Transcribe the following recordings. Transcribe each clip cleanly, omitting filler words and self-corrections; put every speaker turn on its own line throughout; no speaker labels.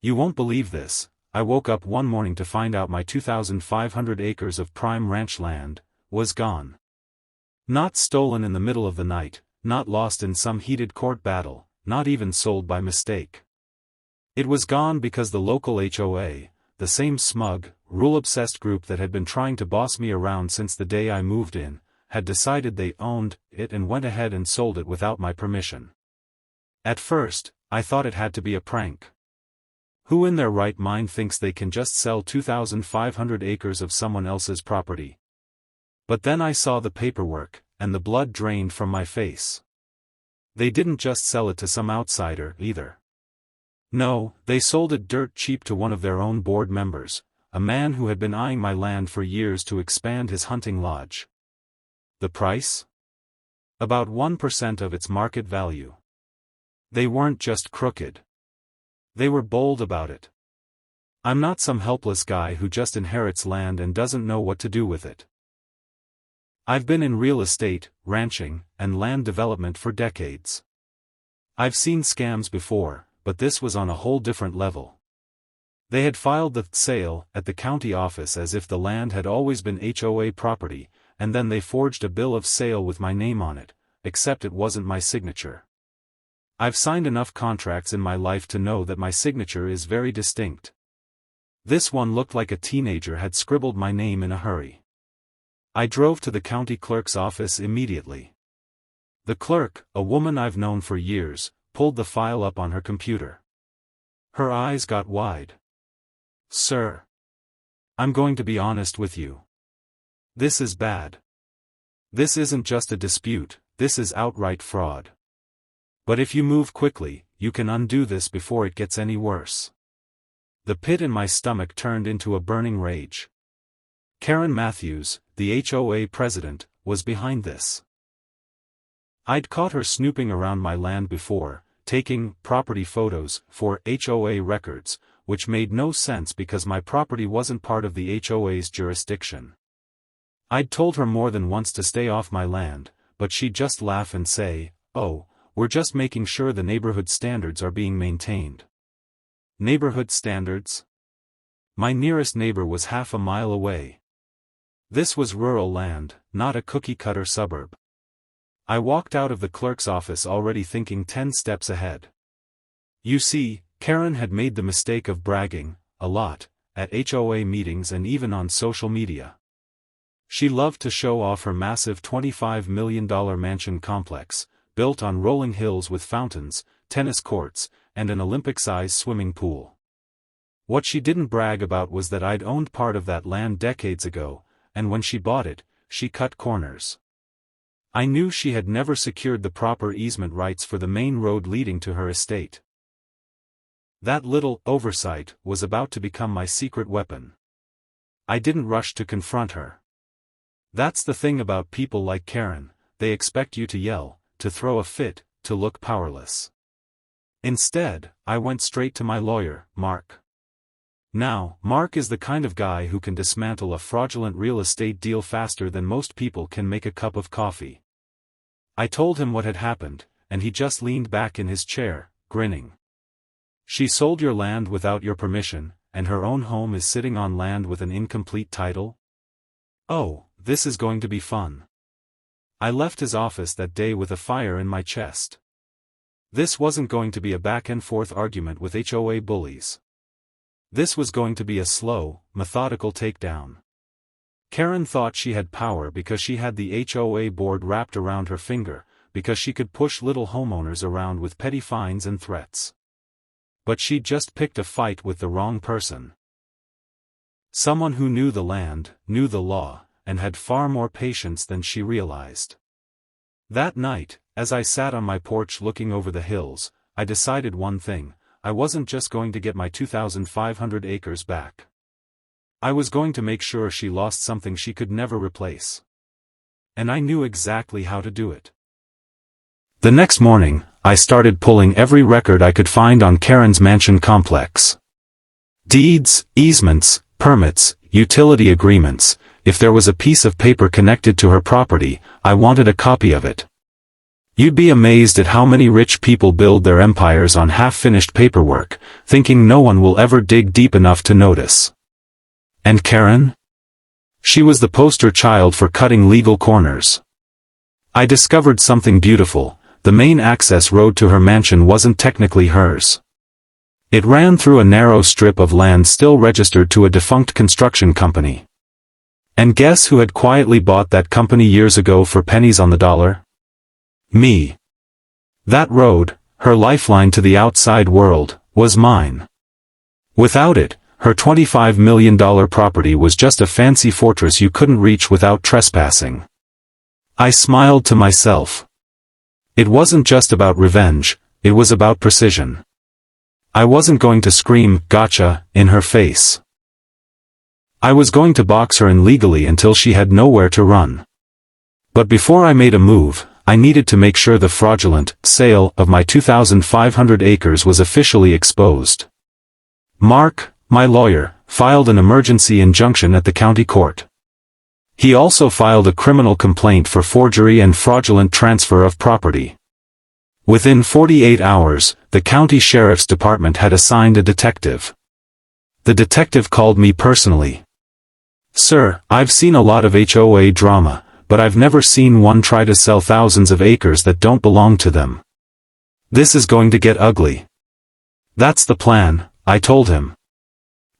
You won't believe this, I woke up one morning to find out my 2,500 acres of prime ranch land was gone. Not stolen in the middle of the night, not lost in some heated court battle, not even sold by mistake. It was gone because the local HOA, the same smug, rule-obsessed group that had been trying to boss me around since the day I moved in, had decided they owned it and went ahead and sold it without my permission. At first, I thought it had to be a prank. Who in their right mind thinks they can just sell 2,500 acres of someone else's property? But then I saw the paperwork, and the blood drained from my face. They didn't just sell it to some outsider, either. No, they sold it dirt cheap to one of their own board members, a man who had been eyeing my land for years to expand his hunting lodge. The price? About 1% of its market value. They weren't just crooked. They were bold about it. I'm not some helpless guy who just inherits land and doesn't know what to do with it. I've been in real estate, ranching, and land development for decades. I've seen scams before, but this was on a whole different level. They had filed the sale at the county office as if the land had always been HOA property, and then they forged a bill of sale with my name on it, except it wasn't my signature. I've signed enough contracts in my life to know that my signature is very distinct. This one looked like a teenager had scribbled my name in a hurry. I drove to the county clerk's office immediately. The clerk, a woman I've known for years, pulled the file up on her computer. Her eyes got wide. "Sir, I'm going to be honest with you. This is bad. This isn't just a dispute, this is outright fraud. But if you move quickly, you can undo this before it gets any worse." The pit in my stomach turned into a burning rage. Karen Matthews, the HOA president, was behind this. I'd caught her snooping around my land before, taking property photos for HOA records, which made no sense because my property wasn't part of the HOA's jurisdiction. I'd told her more than once to stay off my land, but she'd just laugh and say, "Oh, we're just making sure the neighborhood standards are being maintained." Neighborhood standards? My nearest neighbor was half a mile away. This was rural land, not a cookie-cutter suburb. I walked out of the clerk's office already thinking 10 steps ahead. You see, Karen had made the mistake of bragging, a lot, at HOA meetings and even on social media. She loved to show off her massive $25 million mansion complex, built on rolling hills with fountains, tennis courts, and an Olympic-sized swimming pool. What she didn't brag about was that I'd owned part of that land decades ago, and when she bought it, she cut corners. I knew she had never secured the proper easement rights for the main road leading to her estate. That little oversight was about to become my secret weapon. I didn't rush to confront her. That's the thing about people like Karen, they expect you to yell, to throw a fit, to look powerless. Instead, I went straight to my lawyer, Mark. Now, Mark is the kind of guy who can dismantle a fraudulent real estate deal faster than most people can make a cup of coffee. I told him what had happened, and he just leaned back in his chair, grinning. "She sold your land without your permission, and her own home is sitting on land with an incomplete title? Oh, this is going to be fun." I left his office that day with a fire in my chest. This wasn't going to be a back-and-forth argument with HOA bullies. This was going to be a slow, methodical takedown. Karen thought she had power because she had the HOA board wrapped around her finger, because she could push little homeowners around with petty fines and threats. But she'd just picked a fight with the wrong person. Someone who knew the land, knew the law, and had far more patience than she realized. That night, as I sat on my porch looking over the hills, I decided one thing: I wasn't just going to get my 2,500 acres back. I was going to make sure she lost something she could never replace. And I knew exactly how to do it. The next morning, I started pulling every record I could find on Karen's mansion complex. Deeds, easements, permits, utility agreements. If there was a piece of paper connected to her property, I wanted a copy of it. You'd be amazed at how many rich people build their empires on half-finished paperwork, thinking no one will ever dig deep enough to notice. And Karen? She was the poster child for cutting legal corners. I discovered something beautiful. The main access road to her mansion wasn't technically hers. It ran through a narrow strip of land still registered to a defunct construction company. And guess who had quietly bought that company years ago for pennies on the dollar? Me. That road, her lifeline to the outside world, was mine. Without it, her $25 million property was just a fancy fortress you couldn't reach without trespassing. I smiled to myself. It wasn't just about revenge, it was about precision. I wasn't going to scream, "Gotcha," in her face. I was going to box her in legally until she had nowhere to run. But before I made a move, I needed to make sure the fraudulent sale of my 2,500 acres was officially exposed. Mark, my lawyer, filed an emergency injunction at the county court. He also filed a criminal complaint for forgery and fraudulent transfer of property. Within 48 hours, the county sheriff's department had assigned a detective. The detective called me personally. "Sir, I've seen a lot of HOA drama, but I've never seen one try to sell thousands of acres that don't belong to them. This is going to get ugly." "That's the plan," I told him.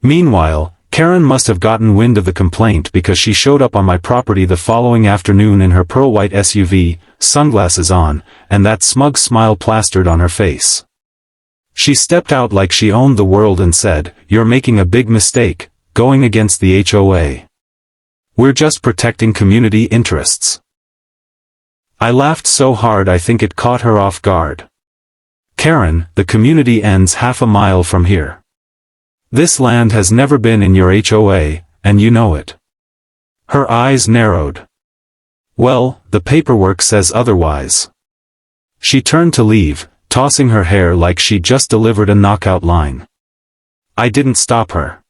Meanwhile, Karen must have gotten wind of the complaint because she showed up on my property the following afternoon in her pearl-white SUV, sunglasses on, and that smug smile plastered on her face. She stepped out like she owned the world and said, "You're making a big mistake, going against the HOA. We're just protecting community interests." I laughed so hard I think it caught her off guard. "Karen, the community ends half a mile from here. This land has never been in your HOA, and you know it." Her eyes narrowed. "Well, the paperwork says otherwise." She turned to leave, tossing her hair like she'd just delivered a knockout line. I didn't stop her.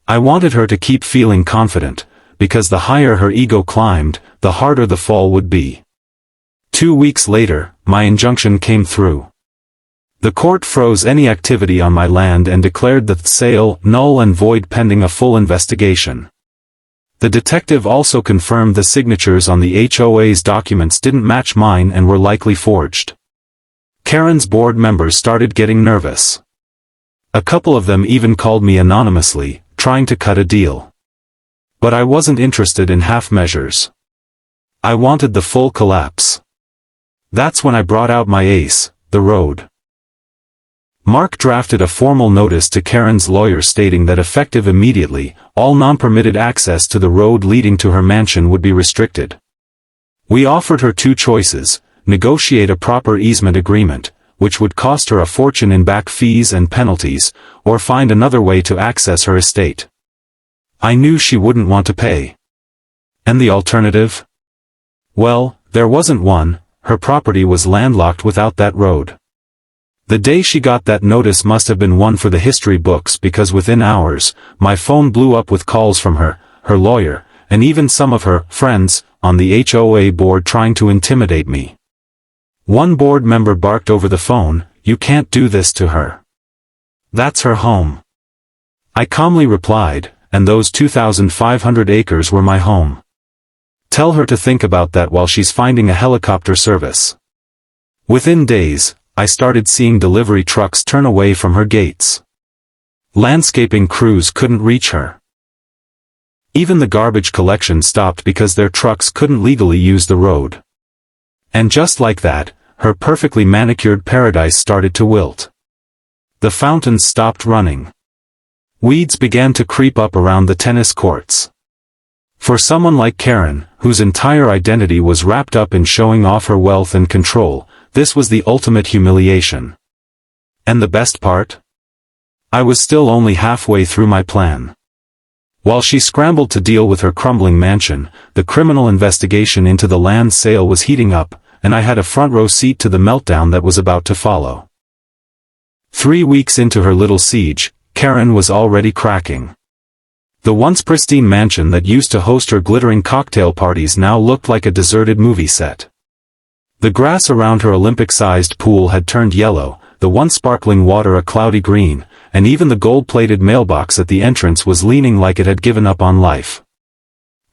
I wanted her to keep feeling confident, because the higher her ego climbed, the harder the fall would be. 2 weeks later, my injunction came through. The court froze any activity on my land and declared the sale null and void pending a full investigation. The detective also confirmed the signatures on the HOA's documents didn't match mine and were likely forged. Karen's board members started getting nervous. A couple of them even called me anonymously, trying to cut a deal. But I wasn't interested in half measures. I wanted the full collapse. That's when I brought out my ace, the road. Mark drafted a formal notice to Karen's lawyer stating that effective immediately, all non-permitted access to the road leading to her mansion would be restricted. We offered her 2 choices: negotiate a proper easement agreement, which would cost her a fortune in back fees and penalties, or find another way to access her estate. I knew she wouldn't want to pay. And the alternative? Well, there wasn't one. Her property was landlocked without that road. The day she got that notice must have been one for the history books because within hours, my phone blew up with calls from her, her lawyer, and even some of her friends on the HOA board trying to intimidate me. One board member barked over the phone, "You can't do this to her. That's her home." I calmly replied, "And those 2,500 acres were my home. Tell her to think about that while she's finding a helicopter service." Within days, I started seeing delivery trucks turn away from her gates. Landscaping crews couldn't reach her. Even the garbage collection stopped because their trucks couldn't legally use the road. And just like that, her perfectly manicured paradise started to wilt. The fountains stopped running. Weeds began to creep up around the tennis courts. For someone like Karen, whose entire identity was wrapped up in showing off her wealth and control, this was the ultimate humiliation. And the best part? I was still only halfway through my plan. While she scrambled to deal with her crumbling mansion, the criminal investigation into the land sale was heating up, and I had a front-row seat to the meltdown that was about to follow. 3 weeks into her little siege, Karen was already cracking. The once pristine mansion that used to host her glittering cocktail parties now looked like a deserted movie set. The grass around her Olympic-sized pool had turned yellow, the once sparkling water a cloudy green, and even the gold-plated mailbox at the entrance was leaning like it had given up on life.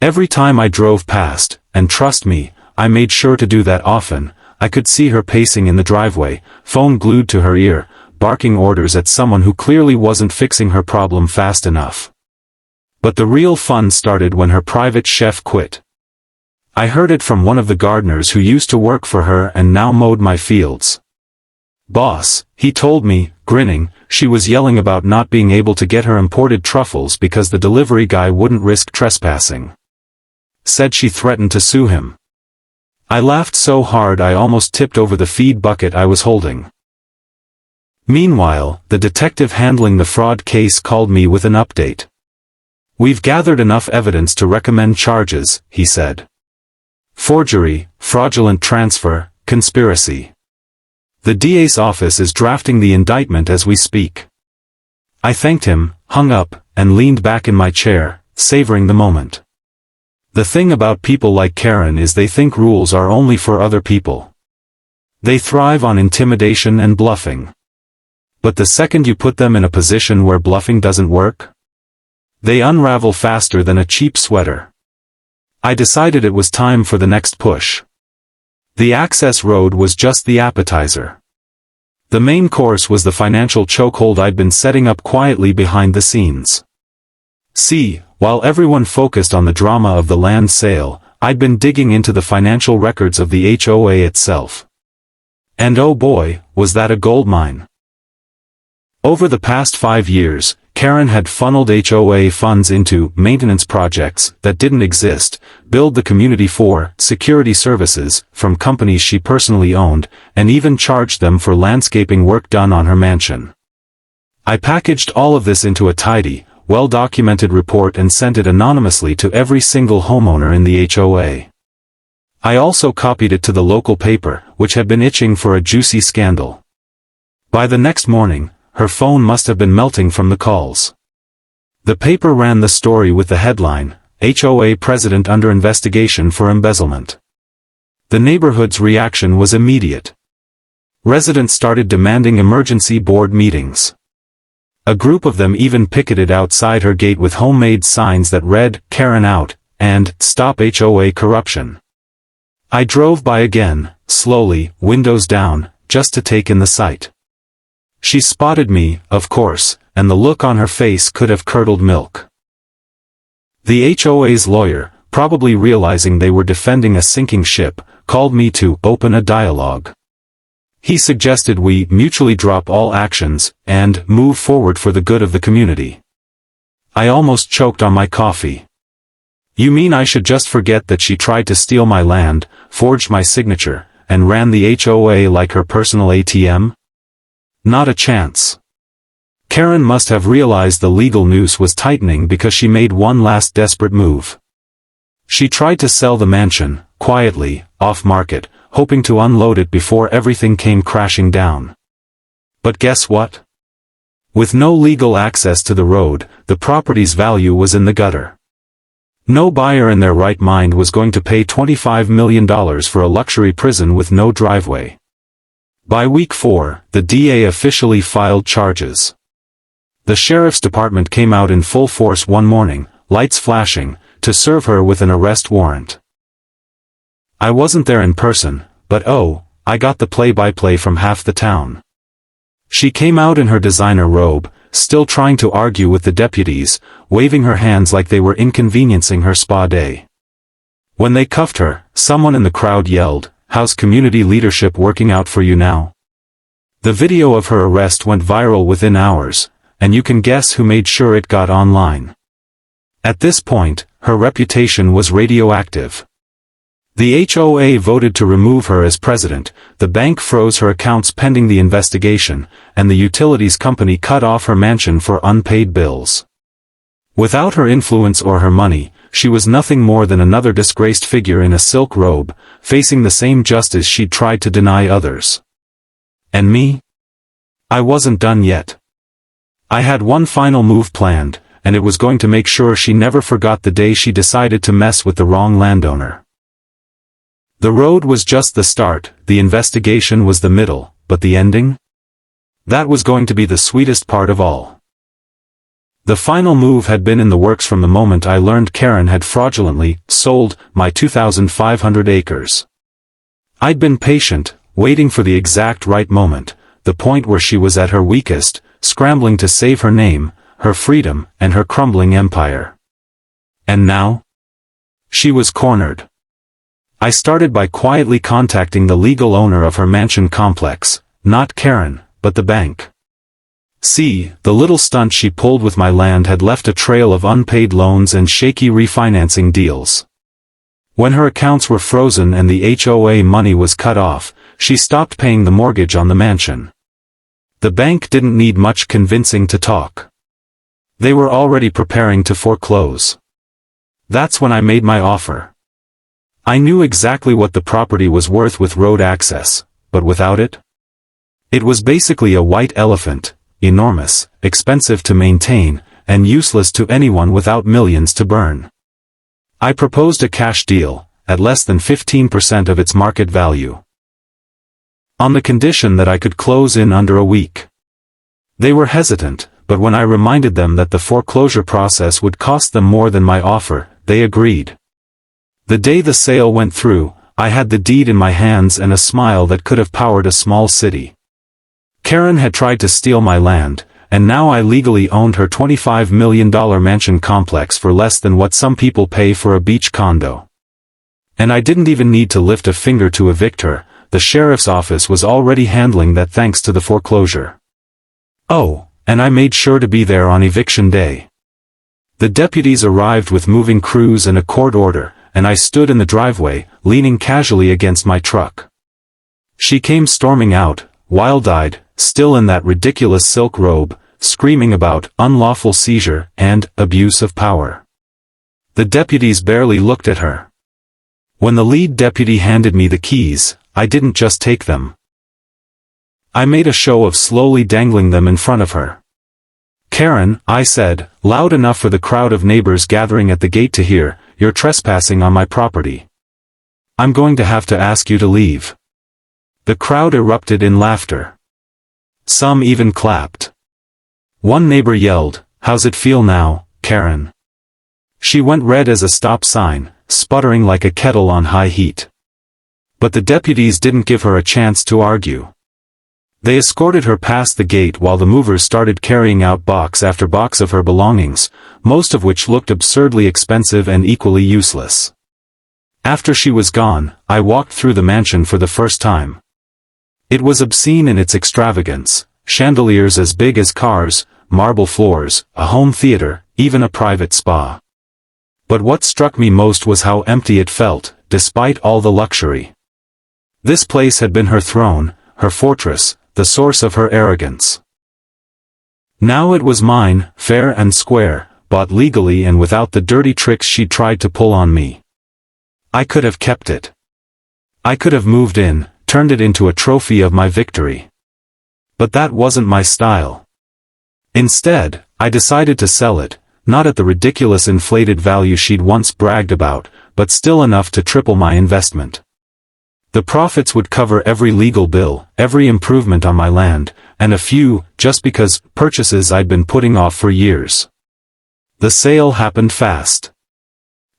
Every time I drove past, and trust me, I made sure to do that often, I could see her pacing in the driveway, phone glued to her ear, barking orders at someone who clearly wasn't fixing her problem fast enough. But the real fun started when her private chef quit. I heard it from one of the gardeners who used to work for her and now mowed my fields. "Boss," he told me, grinning, she was yelling about not being able to get her imported truffles because the delivery guy wouldn't risk trespassing. Said she threatened to sue him. I laughed so hard I almost tipped over the feed bucket I was holding. Meanwhile, the detective handling the fraud case called me with an update. "We've gathered enough evidence to recommend charges," he said. "Forgery, fraudulent transfer, conspiracy. The DA's office is drafting the indictment as we speak." I thanked him, hung up, and leaned back in my chair, savoring the moment. The thing about people like Karen is they think rules are only for other people. They thrive on intimidation and bluffing. But the second you put them in a position where bluffing doesn't work, they unravel faster than a cheap sweater. I decided it was time for the next push. The access road was just the appetizer. The main course was the financial chokehold I'd been setting up quietly behind the scenes. See, while everyone focused on the drama of the land sale, I'd been digging into the financial records of the HOA itself. And oh boy, was that a goldmine. Over the past 5 years, Karen had funneled HOA funds into maintenance projects that didn't exist, billed the community for security services from companies she personally owned, and even charged them for landscaping work done on her mansion. I packaged all of this into a tidy, well-documented report and sent it anonymously to every single homeowner in the HOA. I also copied it to the local paper, which had been itching for a juicy scandal. By the next morning, her phone must have been melting from the calls. The paper ran the story with the headline, "HOA President Under Investigation for Embezzlement." The neighborhood's reaction was immediate. Residents started demanding emergency board meetings. A group of them even picketed outside her gate with homemade signs that read, "Karen out," and "Stop HOA Corruption." I drove by again, slowly, windows down, just to take in the sight. She spotted me, of course, and the look on her face could have curdled milk. The HOA's lawyer, probably realizing they were defending a sinking ship, called me to open a dialogue. He suggested we mutually drop all actions, and move forward for the good of the community. I almost choked on my coffee. "You mean I should just forget that she tried to steal my land, forged my signature, and ran the HOA like her personal ATM? Not a chance." Karen must have realized the legal noose was tightening because she made one last desperate move. She tried to sell the mansion, quietly, off-market, hoping to unload it before everything came crashing down. But guess what? With no legal access to the road, the property's value was in the gutter. No buyer in their right mind was going to pay $25 million for a luxury prison with no driveway. By week 4, the DA officially filed charges. The sheriff's department came out in full force one morning, lights flashing, to serve her with an arrest warrant. I wasn't there in person, but oh, I got the play-by-play from half the town. She came out in her designer robe, still trying to argue with the deputies, waving her hands like they were inconveniencing her spa day. When they cuffed her, someone in the crowd yelled, "How's community leadership working out for you now?" The video of her arrest went viral within hours, and you can guess who made sure it got online. At this point, her reputation was radioactive. The HOA voted to remove her as president, the bank froze her accounts pending the investigation, and the utilities company cut off her mansion for unpaid bills. Without her influence or her money, she was nothing more than another disgraced figure in a silk robe, facing the same justice she'd tried to deny others. And me? I wasn't done yet. I had one final move planned, and it was going to make sure she never forgot the day she decided to mess with the wrong landowner. The road was just the start, the investigation was the middle, but the ending? That was going to be the sweetest part of all. The final move had been in the works from the moment I learned Karen had fraudulently sold my 2,500 acres. I'd been patient, waiting for the exact right moment, the point where she was at her weakest, scrambling to save her name, her freedom, and her crumbling empire. And now? She was cornered. I started by quietly contacting the legal owner of her mansion complex, not Karen, but the bank. See, the little stunt she pulled with my land had left a trail of unpaid loans and shaky refinancing deals. When her accounts were frozen and the HOA money was cut off, she stopped paying the mortgage on the mansion. The bank didn't need much convincing to talk. They were already preparing to foreclose. That's when I made my offer. I knew exactly what the property was worth with road access, but without it? It was basically a white elephant, enormous, expensive to maintain, and useless to anyone without millions to burn. I proposed a cash deal, at less than 15% of its market value. On the condition that I could close in under a week. They were hesitant, but when I reminded them that the foreclosure process would cost them more than my offer, they agreed. The day the sale went through, I had the deed in my hands and a smile that could have powered a small city. Karen had tried to steal my land, and now I legally owned her $25 million mansion complex for less than what some people pay for a beach condo. And I didn't even need to lift a finger to evict her, the sheriff's office was already handling that thanks to the foreclosure. Oh, and I made sure to be there on eviction day. The deputies arrived with moving crews and a court order, and I stood in the driveway, leaning casually against my truck. She came storming out, wild-eyed, still in that ridiculous silk robe, screaming about unlawful seizure and abuse of power. The deputies barely looked at her. When the lead deputy handed me the keys, I didn't just take them. I made a show of slowly dangling them in front of her. "Karen," I said, loud enough for the crowd of neighbors gathering at the gate to hear, "you're trespassing on my property. I'm going to have to ask you to leave." The crowd erupted in laughter. Some even clapped. One neighbor yelled, "How's it feel now, Karen?" She went red as a stop sign, sputtering like a kettle on high heat. But the deputies didn't give her a chance to argue. They escorted her past the gate while the movers started carrying out box after box of her belongings, most of which looked absurdly expensive and equally useless. After she was gone, I walked through the mansion for the first time. It was obscene in its extravagance, chandeliers as big as cars, marble floors, a home theater, even a private spa. But what struck me most was how empty it felt, despite all the luxury. This place had been her throne, her fortress, the source of her arrogance. Now it was mine, fair and square, bought legally and without the dirty tricks she'd tried to pull on me. I could have kept it. I could have moved in, turned it into a trophy of my victory. But that wasn't my style. Instead, I decided to sell it, not at the ridiculous inflated value she'd once bragged about, but still enough to triple my investment. The profits would cover every legal bill, every improvement on my land, and a few, just because, purchases I'd been putting off for years. The sale happened fast.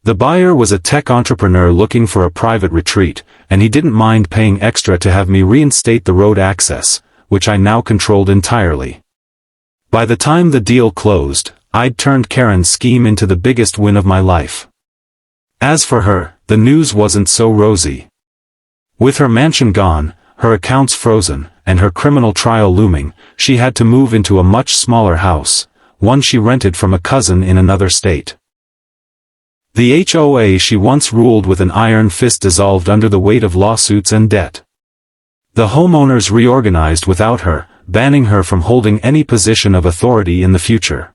The buyer was a tech entrepreneur looking for a private retreat, and he didn't mind paying extra to have me reinstate the road access, which I now controlled entirely. By the time the deal closed, I'd turned Karen's scheme into the biggest win of my life. As for her, the news wasn't so rosy. With her mansion gone, her accounts frozen, and her criminal trial looming, she had to move into a much smaller house, one she rented from a cousin in another state. The HOA she once ruled with an iron fist dissolved under the weight of lawsuits and debt. The homeowners reorganized without her, banning her from holding any position of authority in the future.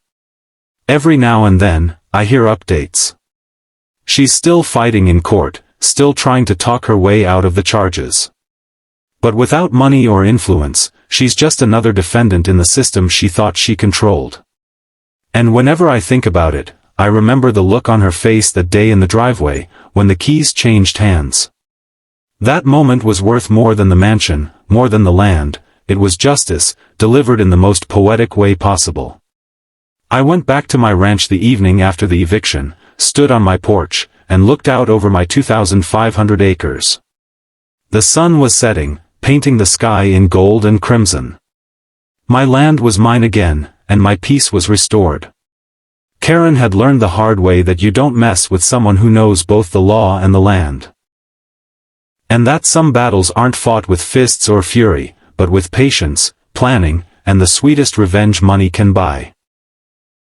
Every now and then, I hear updates. She's still fighting in court, still trying to talk her way out of the charges. But without money or influence, she's just another defendant in the system she thought she controlled. And whenever I think about it, I remember the look on her face that day in the driveway, when the keys changed hands. That moment was worth more than the mansion, more than the land. It was justice, delivered in the most poetic way possible. I went back to my ranch the evening after the eviction, stood on my porch, and looked out over my 2,500 acres. The sun was setting, painting the sky in gold and crimson. My land was mine again, and my peace was restored. Karen had learned the hard way that you don't mess with someone who knows both the law and the land. And that some battles aren't fought with fists or fury, but with patience, planning, and the sweetest revenge money can buy.